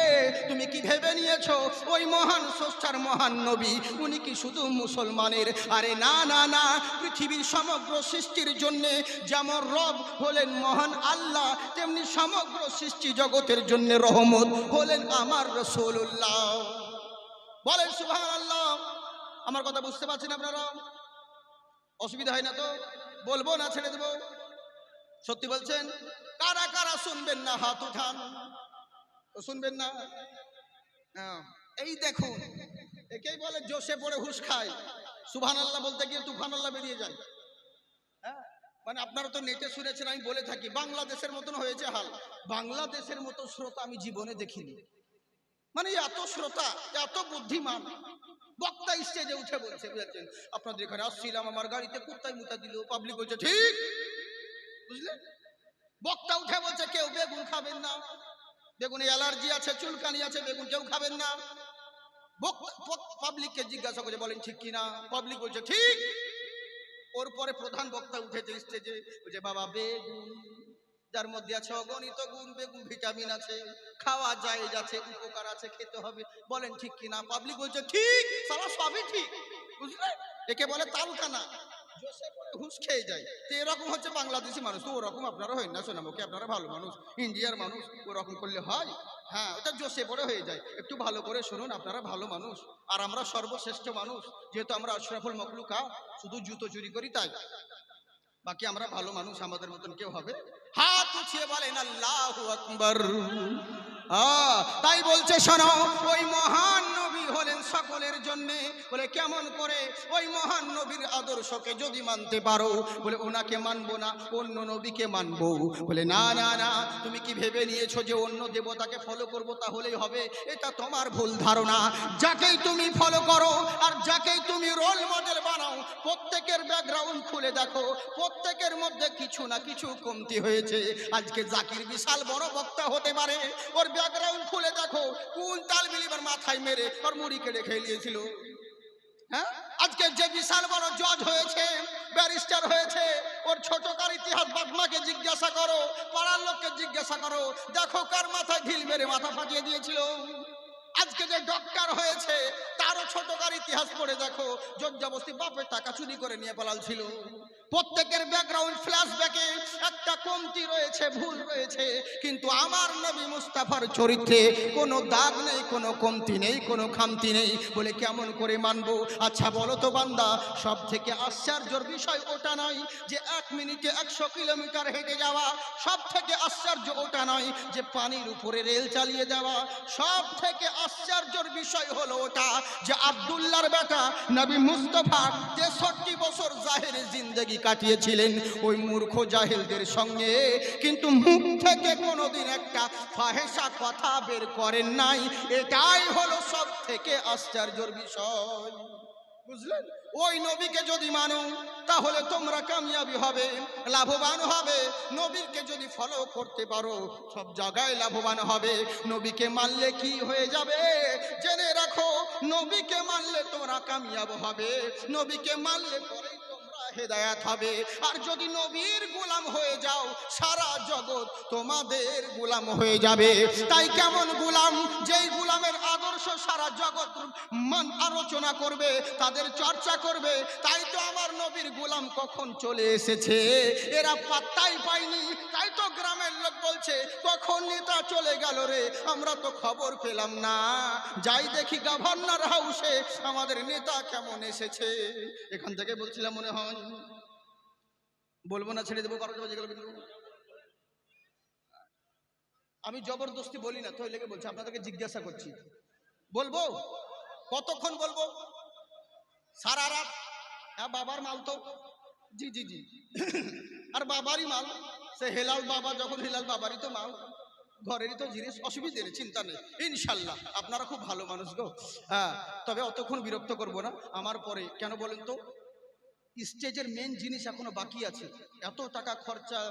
তুমি কি ভেবে নিয়েছো ওই মহান স্রষ্টার মহান নবী উনি কি শুধু মুসলমানের? আরে না না না, পৃথিবীর সমগ্র সৃষ্টির জন্য যেমন রব হলেন মহান আল্লাহ, তেমনি সমগ্র সৃষ্টি জগতের জন্য রহমত হলেন আমার রাসূলুল্লাহ। বলেন সুবহানাল্লাহ। আমার কথা বুঝতে পারছেন আপনারা? অসুবিধা হয় না তো? বলবো না ছেড়ে দেবো? সত্যি বলছেন? কারা কারা শুনবেন না হাত উঠান। শুনবেন না? এই দেখুন, একেই বলে জোশে পড়ে হুঁশ খায়। সুবহানাল্লাহ বলতে গিয়ে তুফানাল্লাহ বেরিয়ে যায়। হ্যাঁ, মানে আপনারা তো নেটে শুনেছেন, আমি বলে থাকি বাংলাদেশের মতন হয়েছে হাল। বাংলাদেশের মতো শ্রোতা আমি জীবনে দেখিনি। মানে এত শ্রোতা, এত বুদ্ধিমান। বক্তা স্টেজে উঠে বলছে, বুঝেছেন, আপনাদের এখানে আসছিলাম, আমার গাড়িতে কুত্তায় মুতা দিল। পাবলিক বলছে ঠিক, বুঝলেন? বক্তা উঠে বলছে কেউ বেগুন খাবেন না, বেগুনে অ্যালার্জি আছে, চুলকানি আছে, বেগুন কেউ খাবেন না। পাবলিককে জিজ্ঞাসা করে বলেন ঠিক কিনা? পাবলিক বলছে ঠিক। ওর পরে প্রধান বক্তা উঠেছে স্টেজে, বলছে বাবা বেগুন যার মধ্যে আছে অগণিত গুণ, বেগুন ভিটামিন আছে, খাওয়া যায়, আছে, উপকার আছে, খেতে হবে, বলেন ঠিক কিনা? পাবলিক বলছে ঠিক, সারা সবই ঠিক। বুঝলেন? একে বলে তালকানা, জোশে পড়ে হুঁশ খেয়ে যায়। তো এরকম হচ্ছে বাংলাদেশি মানুষ। তো ওরকম আপনারা হয় না সোনামুখী, আপনারা ভালো মানুষ, ইন্ডিয়ার মানুষ, ওরকম করলে হয়? হ্যাঁ, ওটা জোশে পড়ে হয়ে যায়। একটু ভালো করে শুনুন, আপনারা ভালো মানুষ আর আমরা সর্বশ্রেষ্ঠ মানুষ, যেহেতু আমরা আশরাফুল মাখলুকাত, শুধু জুতো চুরি করি তাই, বাকি আমরা ভালো মানুষ, আমাদের মতন কেউ হবে? হাত উঠিয়ে বলেন আল্লাহু আকবার। তাই বলছে শোনো, ওই মহান নবী হলেন সকলের জন্য। বলে কেমন করে? ওই মহান নবীর আদর্শকে যদি মানতে পারো, বলে ওনাকে মানবো না অন্য নবীকে মানবো। বলে না না না, তুমি কি ভেবে নিয়েছো যে অন্য দেবতাকে ফলো করব তাহলেই হবে? এটা তোমার ভুল ধারণা। যাকেই তুমি ফলো করো আর যাকেই তুমি রোল মডেল বানাও, প্রত্যেকের ব্যাকগ্রাউন্ড খুলে দেখো, প্রত্যেকের মধ্যে কিছু না কিছু কমতি হয়েছে। আজকে জাকির বিশাল বড় বক্তা হতে পারে, ওর ব্যাকগ্রাউন্ড খুলে দেখো কোন তাল বিলিবার মাথায় মেরে ওর মুড়ি কেটে খেয়ে নিয়েছিল। হ্যাঁ, আজকে যে বিশাল বড় জজ হয়েছে, ব্যারিস্টার হয়েছে, ওর ছোটকার ইতিহাস বাপমাকে জিজ্ঞাসা করো, পাড়ার লোককে জিজ্ঞাসা করো, দেখো কার মাথায় ঢিল মেরে মাথা ফাটিয়ে দিয়েছিল। আজকে যে ডক্টর হয়েছে তারও ছোটকার ইতিহাস পড়ে দেখো, জোরজবস্তি বাপের টাকা চুরি করে নিয়ে পালাল ছিল। প্রত্যেকের ব্যাকগ্রাউন্ড ফ্ল্যাশব্যাকে একটা কমতি রয়েছে, ভুল রয়েছে, কিন্তু আমার নবী মুস্তাফার চরিত্রে কোনো দাগ নেই, কোনো কমতি নেই, কোনো খামতি নেই। বলে কেমন করে মানবো? আচ্ছা বলো তো বান্দা, সব থেকে আশ্চর্যের বিষয় ওটা নয় যে 1 মিনিটে 100 কিলোমিটার হেঁটে যাওয়া, সব থেকে আশ্চর্য ওটা নয় যে পানির উপরে রেল চালিয়ে দেওয়া, সব থেকে আশ্চর্যের বিষয় হলো ওটা যে আব্দুল্লাহর বেটা নবী মুস্তাফা 63 বছর জাহের জিন্দেগি কাটিয়েছিলেন ওই মূর্খ জাহেলদের সঙ্গে, কিন্তু মুখ থেকে কোনোদিন একটা ফাহেসা কথা বের করেন নাই। এটাই হলো সব থেকে আশ্চর্যের বিষয়। বুঝলেন? ওই নবীকে যদি মানো তাহলে তোমরা কামিয়াবি হবে, লাভবান হবে। নবীকে যদি ফলো করতে পারো সব জায়গায় লাভবান হবে। নবীকে মানলে কি হয়ে যাবে জেনে রাখো, নবীকে মানলে তোমরা কামিয়াব হবে, নবীকে মানলে পরেই তোমরা হেদায়েত হবে। আর যদি নবীর গোলাম হয়ে যাও সারা জগৎ তোমাদের গোলাম হয়ে যাবে। তাই কেমন গোলাম? যেই গোলামের আদর্শ সারা জগৎ আলোচনা করবে, তাদের চর্চা করবে। তাই তো আমার নবীর গোলাম কখন চলে এসেছে এরা পাত্তাই পায়নি। তাই তো গ্রামের লোক বলছে কখন নেতা চলে গেল রে, আমরা তো খবর পেলাম না। যাই দেখি গভর্নর হাউসে আমাদের নেতা কেমন এসেছে। এখান থেকে বলছিলাম মনে হয়, বলবো না ছেড়ে দেবো, 12টা বেজে গেল কিন্তু। আমি জবরদস্তি বলি না, তো লেগে বলছি, আপনাদেরকে জিজ্ঞাসা করছি। বলবো? কতক্ষণ বলবো? সারা রাত? হ্যাঁ, বাবার মাল তো। জি জি জি। আর বাবারই মাল, সে হেলাল বাবা যখন হেলাল বাবারই তো মাল, ঘরেরই তো জিনিস, অসুবিধে নেই, চিন্তা নেই ইনশাল্লাহ। আপনারা খুব ভালো মানুষ গো। হ্যাঁ, তবে অতক্ষণ বিরক্ত করব না। আমার পরে কেন বলেন তো, স্টেজের মেন জিনিস এখনো বাকি আছে। এত টাকা খরচা,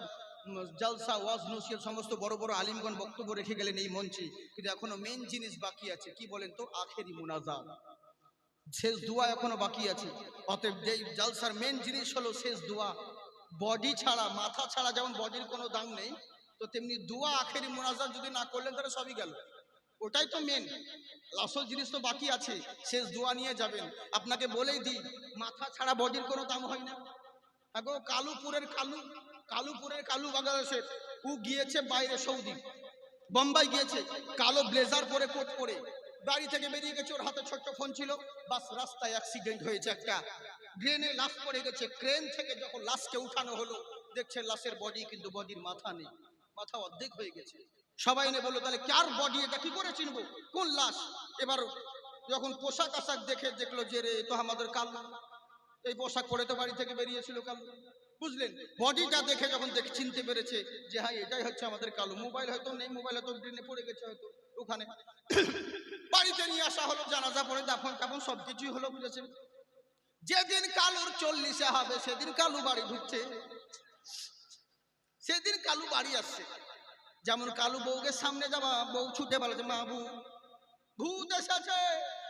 জালসা, ওয়াজ, নসিহত, সমস্ত বড় বড় আলিমগণ বক্তব্য রেখে গেলেন এই মঞ্চে, কিন্তু এখনো মেন জিনিস বাকি আছে। কি বলেন তো? আখেরি মুনাজাত, শেষ দোয়া এখনো বাকি আছে। অতএব যেই জালসার মেন জিনিস হলো শেষ দোয়া। বডি ছাড়া, মাথা ছাড়া যেমন বডির কোনো দাম নেই, তো তেমনি দোয়া আখেরি মুনাজাত যদি না করলেন তাহলে সবই গেল। ওটাই তো মেন, আসল জিনিস তো বাকি আছে। শেষ দোয়া নিয়ে যাবেন। আপনাকে বলেই দিই, মাথা ছাড়া বডির কোনো দাম হয় না। আগো কালুপুরের কালু বাংলাদেশের, ও গিয়েছে বাইরে, সৌদি, বোম্বাই গিয়েছে, কালো ব্লেজার পরে, কোট পরে, বাড়ি থেকে বেরিয়ে গেছে, ওর হাতে ছোট্ট ফোন ছিল। বাস রাস্তায় অ্যাক্সিডেন্ট হয়েছে, একটা ড্রেনে লাশ পড়ে গেছে। ক্রেন থেকে যখন লাশকে উঠানো হলো, দেখছে লাশের বডি, কিন্তু বডির মাথা নেই, মাথা অর্ধেক হয়ে গেছে। সবাই এনে বললো, তাহলে কার বডি এটা, কি করে চিনবো কোন লাশ? এবার যখন পোশাক আশাক দেখে দেখলো যে রে, তো আমাদের কালু, এই পোশাক পরে তো বাড়ি থেকে বেরিয়েছিল কালু। বুঝলেন? বডিটা দেখে যখন চিনতে পেরেছে যে হ্যাঁ এটাই হচ্ছে আমাদের কালু। মোবাইল হয়তো নেই, মোবাইল হয়তো ড্রেনে পড়ে গেছে হয়তো ওখানে। বাড়িতে নিয়ে আসা হলো, জানাজা পড়ে দাফন কাফন সবকিছুই হলো, বুঝেছেন? যেদিন কালুর 40 হবে সেদিন কালু বাড়ি ঢুকছে, সেদিন কালু বাড়ি আসছে। যেমন কালু বউকে সামনে যাবা, বউ ছুটে বলেছে, মা ভূত এসেছে,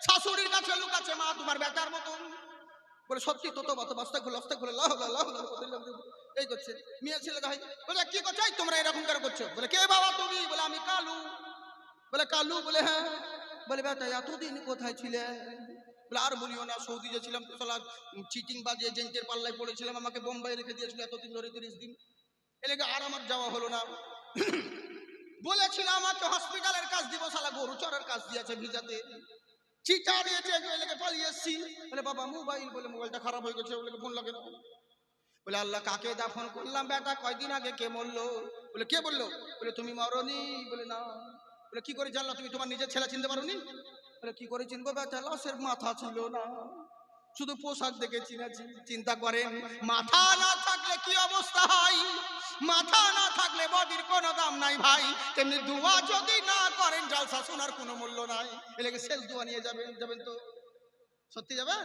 শাশুড়ির কাছে লুকাচ্ছে, মা তোমার বেটার মতন। বলে সত্যি তো, তো বস্তা খুলে এই করছে। মেয়ে ছেলে ভাই বলে, কি করছো তোমরা এরকম করে করছো? বলে, কে বাবা তুমি? বলে, আমি কালু। বলে, কালু? বলে, হ্যাঁ। বলে, বেটা এতদিন কোথায় ছিলে? বলে, আর বলিও না, সৌদি যে ছিলাম তো সালা চিটিং বাজে এজেন্টের পাল্লায় পড়েছিলাম, আমাকে বোম্বাই রেখে দিয়েছিল এতদিন ধরে, 30 দিন। এলাকা আর আমার যাওয়া হলো না। বলেছিল আমাকে হসপিটালের কাজ দিব, সালা গরু চড়ার কাজ দিয়েছে ভিজাতে, চিঠা দিয়েছে, এলাকা পালিয়ে এসছি। বলে, বাবা মোবাইল? বলে, মোবাইলটা খারাপ হয়ে গেছে। বলে, ফোন লাগে না। বলে, আল্লাহ কাকে দাফন করলাম বেটা, কয়দিন আগে কে মরলো? বলে, কে বললো? বলে, তুমি মরনি। বলে, না। বলে, কি করে জানলা? তুমি তোমার নিজের ছেলে চিনতে পারোনি? বলে, কি করে চিনবো বেটা, লাশের মাথা ছিল না, শুধু পোশাক দেখে চিনেছি। চিন্তা করেন, মাথা না থাকলে কি অবস্থা হয়? মাথা না থাকলে বডির কোনো দাম নাই ভাই। তেমনি দোয়া যদি না করেন, জালসা শোনার কোনো মূল্য নাই। এলাকে শেষ দোয়া নিয়ে যাবেন তো? সত্যি যাবেন?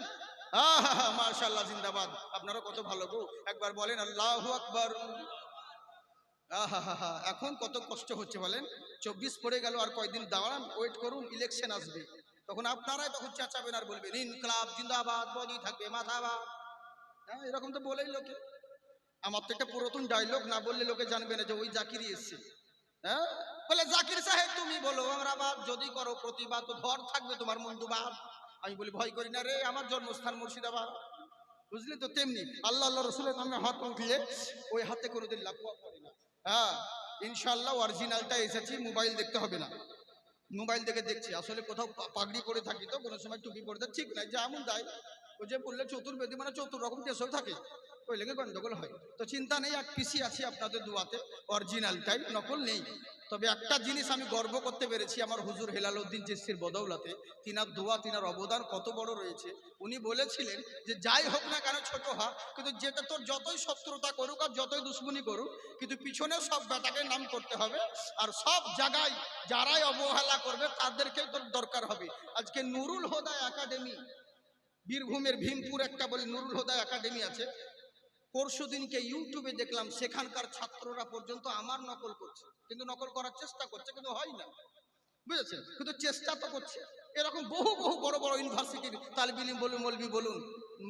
মাশাআল্লাহ, জিন্দাবাদ। আপনারা কত ভালো গো, একবার বলেন আল্লাহু আকবার। এখন কত কষ্ট হচ্ছে বলেন। 24 পড়ে গেল, আর কয়দিন দাঁড়ান, ওয়েট করুন, ইলেকশন আসবে, তখন আপনারাই তখন চেঁচাবেন আর বলবেন ইনকলাব জিন্দাবাদ, বডি থাকবে মাথাবাদ। হ্যাঁ, এরকম তো বলেই লোকে। আমার তো একটা পুরাতন ডায়লগ, না বললে লোকে জানবে না যে ওই জাকিরই এসছে। হ্যাঁ, বলে, জাকির সাহেব তুমি বলো, আমরা বাদ যদি করো প্রতিবাদ, তো ঘর থাকবে তোমার মন্দুবাদ। আমি বলি, ভয় করি না রে, আমার জন্মস্থান মুর্শিদাবাদ। বুঝলি তো? তেমনি আল্লাহ রসুলের নামে হাত উঠিয়ে ওই হাতে কোনোদিন লাগুয়া করি না। হ্যাঁ, ইনশাল্লাহ অরিজিনালটা এসেছি, মোবাইল দেখতে হবে না। মোবাইল দেখে দেখছি, আসলে কোথাও পাগড়ি পরে থাকি তো, কোনো সময় টুপি পরে থাকি, ঠিক নাই, যেমন যায় ও যে বললে চতুর্বেদী মানে 4 রকম দেশও থাকে, ওই লেগে গন্ডগোল হয়। তো চিন্তা নেই, এক পিসি আছি আপনাদের দুয়াতে, অরিজিনালটাই, নকল নেই। তবে একটা জিনিস আমি গর্ব করতে পেরেছি, আমার হুজুর হেলালউদ্দিন চিশতির বদৌলতে। তিনার দোয়া, তিনার অবদান কত বড় রয়েছে। উনি বলেছিলেন যে যাই হোক না কেন ছোট হা, কিন্তু যেটা তোর যতই শত্রুতা করুক আর যতই দুশ্মনী করুক, কিন্তু পিছনে সব বেটাকে নাম করতে হবে, আর সব জায়গায় যারাই অবহেলা করবে তাদেরকেই তোর দরকার হবে। আজকে নুরুল হুদা একাডেমি, বীরভূমের ভীমপুর একটা বলে নুরুল হুদা একাডেমি আছে। পরশু দিনকে ইউটিউবে দেখলাম, সেখানকার ছাত্ররা পর্যন্ত আমার নকল করছে, কিন্তু নকল করার চেষ্টা করছে, কিন্তু হয় না, বুঝেছেন? কিন্তু চেষ্টা তো করছে। এরকম বহু বহু বড় বড় ইউনিভার্সিটির তালিব ইলম বলুন, মৌলবি বলুন,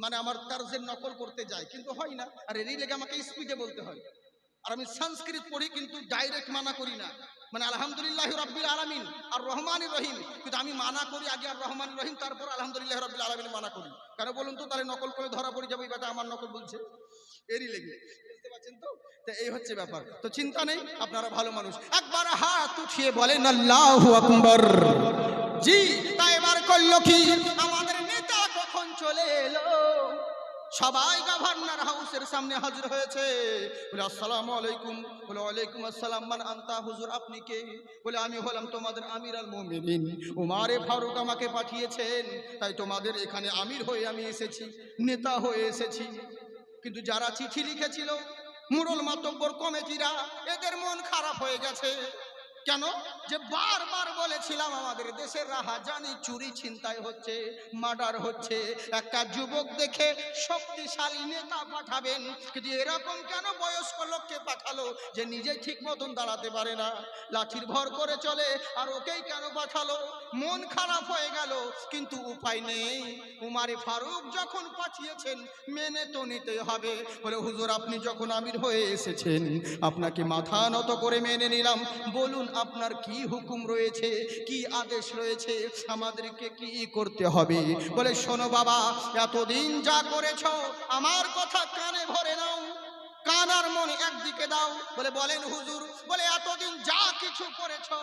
মানে আমার তার্জের নকল করতে যায়, কিন্তু হয় না। আর এরই লেগে আমাকে স্পিডে বলতে হয়। আর আমি সংস্কৃত পড়ি, কিন্তু ডাইরেক্ট মানা করি না, মানে আলহামদুলিল্লাহ রাব্বিল আলামিন আর রহমানির রহিম, কিন্তু আমি মানা করি আগে আর রহমানির রহিম, তারপর আলহামদুলিল্লাহ রাব্বিল আলামিন মানা করি। কেন বলুন তো? তাহলে নকল করে ধরা পড়ে যাবো, এটা আমার নকল বলছে, এরই লেগে। বুঝতে পারছেন তো? তো এই হচ্ছে ব্যাপার। তো চিন্তা নেই, আপনারা ভালো মানুষ। একবার হাত উঠিয়ে বলেন আল্লাহু আকবার। জি, তাই এবার করলো কি? আমাদের নেতা কখন চলে এলো, সবাই গভর্নর হাউসের সামনে হাজির হয়েছে। বলে আসসালামু আলাইকুম। বলে ওয়ালাইকুম আসসালাম। মান আনতা? হুজুর আপনি কে? বলে আমি হলাম তোমাদের আমির আল মুমিনিন, উমারে ফারুক আমাকে পাঠিয়েছেন, তাই তোমাদের এখানে আমির হয়ে আমি এসেছি, নেতা হয়ে এসেছি। কিন্তু যারা চিঠি লিখেছিল, মুরল মাতব্বর কমিটিরা, এদের মন খারাপ হয়ে গেছে। কেন? যে বারবার বলেছিলাম আমাদের দেশের রাহাজানি, চুরি ছিনতাই হচ্ছে, মার্ডার হচ্ছে, একটা যুবক দেখে শক্তিশালী নেতা পাঠাবেন, কিন্তু এরকম কেন বয়স্ক লোককে পাঠালো যে নিজে ঠিক মতন দাঁড়াতে পারে না, লাঠির ভর করে চলে, আর ওকেই কেন পাঠালো? মন খারাপ হয়ে গেল, কিন্তু উপায় নেই। উমারে ফারুক যখন পাঠিয়েছেন মেনে তো নিতেই হবে। বলে হুজুর আপনি যখন আমির হয়ে এসেছেন, আপনাকে মাথা নত করে মেনে নিলাম। বলুন আপনার কি হুকুম রয়েছে, কি আদেশ রয়েছে, আমাদেরকে কি করতে হবে? বলে শোনো বাবা, এতদিন যা করেছো আমার কথা কানে ভরে নাও, কান আর মন একদিকে দাও। বলে বলেন হুজুর? বলে এতদিন যা কিছু করেছো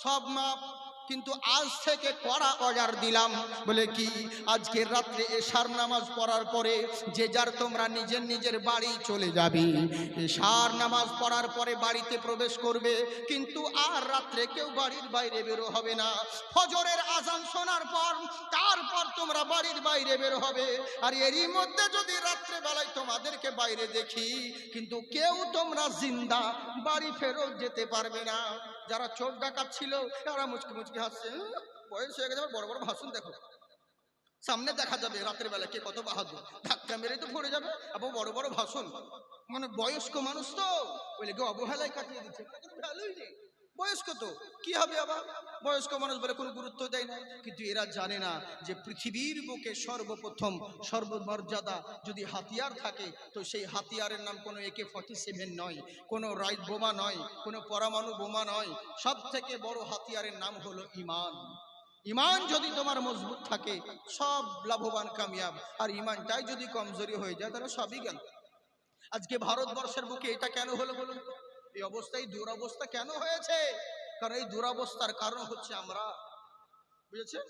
সব মাপ, কিন্তু আজ থেকে কড়া অর্ডার দিলাম। বলে কি? আজকের রাত্রে এশার নামাজ পড়ার পরে যে যার তোমরা নিজের নিজের বাড়ি চলে যাবে। এশার নামাজ পড়ার পরে বাড়িতে প্রবেশ করবে, কিন্তু আর রাত্রে কেউ বাড়ির বাইরে বেরো হবে না। ফজরের আজান শোনার পর তারপর তোমরা বাড়ির বাইরে বের হবে। আর এরই মধ্যে যদি রাত্রে বেলায় তোমাদেরকে বাইরে দেখি, কিন্তু কেউ তোমরা জিন্দা বাড়ি ফেরত যেতে পারবে না। যারা চোর ডাকাত ছিল তারা মুচকি মুচকি হাসছে, বয়স হয়ে গেছে, বড় বড় ভাষণ দেখো, সামনে দেখা যাবে রাতের বেলা কে কত বাহাদুর, ধাক্কা মেরে তো পড়ে যাবে, আবার বড় বড় ভাষণ। মানে বয়স্ক মানুষ তো, বলে কেউ অবহেলায় কাটিয়ে দিচ্ছে, কোনো ভ্যালুই নেই। বয়স্ক তো কি হবে আবার, বয়স্ক মানুষ বলে কোনো গুরুত্ব দেয় না। কিন্তু এরা জানে না যে পৃথিবীর বুকে সর্বপ্রথম সর্বমর্যাদা যদি হাতিয়ার থাকে, তো সেই হাতিয়ারের নাম কোনো AK-47 নয়, কোনো রাইট বোমা নয়, কোনো পরমাণু বোমা নয়। সব থেকে বড় হাতিয়ারের নাম হলো ইমান। ইমান যদি তোমার মজবুত থাকে সব লাভবান কামিয়াব, আর ইমানটাই যদি কমজোরি হয়ে যায় তাহলে সবই গেল। আজকে ভারতবর্ষের বুকে এটা কেন হলো বলুন? এই অবস্থায় দুরবস্থা কেন হয়েছে? কারণ এই দুরবস্থার কারণ হচ্ছে আমরা, বুঝেছেন?